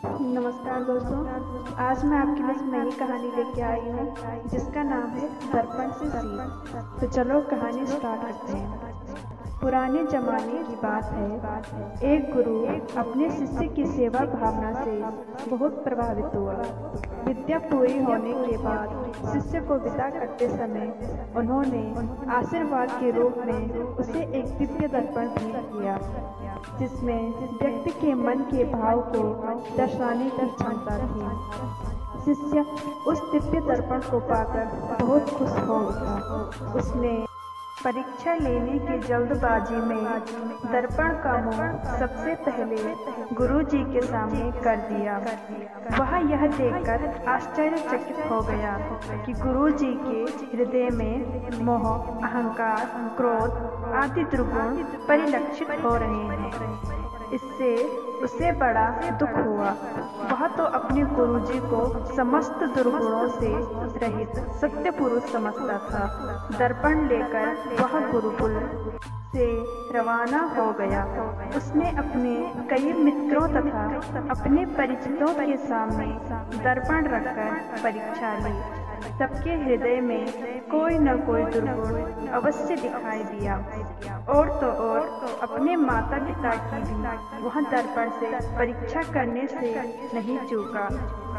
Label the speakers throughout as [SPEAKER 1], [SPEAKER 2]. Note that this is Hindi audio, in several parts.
[SPEAKER 1] नमस्कार दोस्तों। आज मैं आपके लिए एक नई कहानी लेके आई हूँ जिसका नाम है दर्पण से सीख। तो चलो कहानी स्टार्ट करते हैं। पुराने जमाने की बात है। एक गुरु अपने शिष्य की सेवा भावना से बहुत प्रभावित हुआ। विद्या पूरी होने के बाद शिष्य को विदा करते समय उन्होंने आशीर्वाद के रूप में उसे एक दिव्य दर्पण भेंट किया जिसमें व्यक्ति के मन के भाव को दर्शाने की क्षमता थी। शिष्य उस दिव्य दर्पण को पाकर बहुत खुश हो उठा। उसने परीक्षा लेने की जल्दबाजी में दर्पण का मुंह सबसे पहले गुरुजी के सामने कर दिया। वह यह देखकर आश्चर्यचकित हो गया कि गुरुजी के हृदय में मोह, अहंकार, क्रोध आदि दुर्गुण परिलक्षित हो रहे हैं। इससे उसे बड़ा दुख हुआ। वह तो अपने गुरुजी को समस्त दुर्गुणों से रहित सत्य पुरुष समझता था। दर्पण लेकर वह गुरुकुल से रवाना हो गया। उसने अपने कई मित्रों तथा अपने परिचितों के सामने दर्पण रखकर परीक्षा ली। सबके हृदय में कोई न कोई दुर्गुण अवश्य दिखाई दिया। और तो और अपने माता पिता की भी वह दर्पण से परीक्षा करने से नहीं चूका।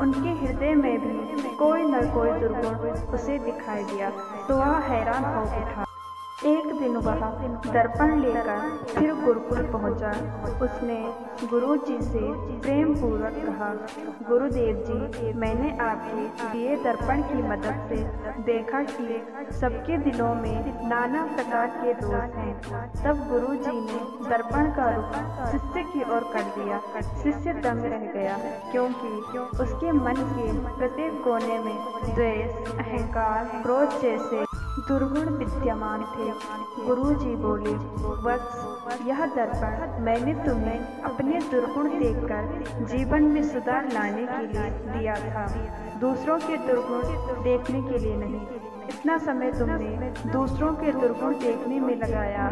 [SPEAKER 1] उनके हृदय में भी कोई न कोई दुर्गुण उसे दिखाई दिया तो वह हैरान हो उठा। एक दिन वह दर्पण लेकर फिर गुरुकुल पहुंचा। उसने गुरुजी से प्रेम पूर्वक कहा, गुरुदेव जी, मैंने आपके दिए दर्पण की मदद से देखा कि सबके दिलों में नाना प्रकार के दोष हैं। तब गुरुजी ने दर्पण का रुख शिष्य की ओर कर दिया। शिष्य दंग रह गया क्योंकि उसके मन के प्रत्येक कोने में द्वेष, अहंकार, क्रोध जैसे दुर्गुण विद्यमान थे। गुरुजी बोले, वत्स, यह दर्पण मैंने तुम्हें अपने दुर्गुण देखकर जीवन में सुधार लाने के लिए दिया था, दूसरों के दुर्गुण देखने के लिए नहीं। इतना समय तुमने दूसरों के दुर्गुण देखने में लगाया,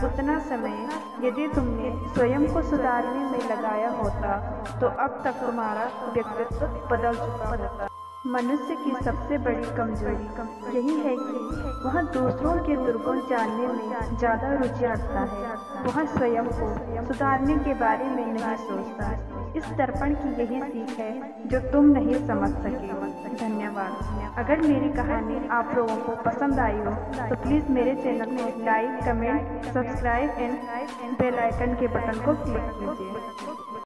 [SPEAKER 1] उतना समय यदि तुमने स्वयं को सुधारने में लगाया होता तो अब तक तुम्हारा व्यक्तित्व बदल चुका होता। मनुष्य की सबसे बड़ी कमजोरी यही है कि वह दूसरों के दुर्गुण जानने में ज्यादा रुचि रखता है। वह स्वयं को सुधारने के बारे में नहीं सोचता। इस दर्पण की यही सीख है जो तुम नहीं समझ सके। धन्यवाद। अगर मेरी कहानी आप लोगों को पसंद आई हो तो प्लीज़ मेरे चैनल को like, comment, subscribe and bell icon के बटन को क्लिक कीजिए।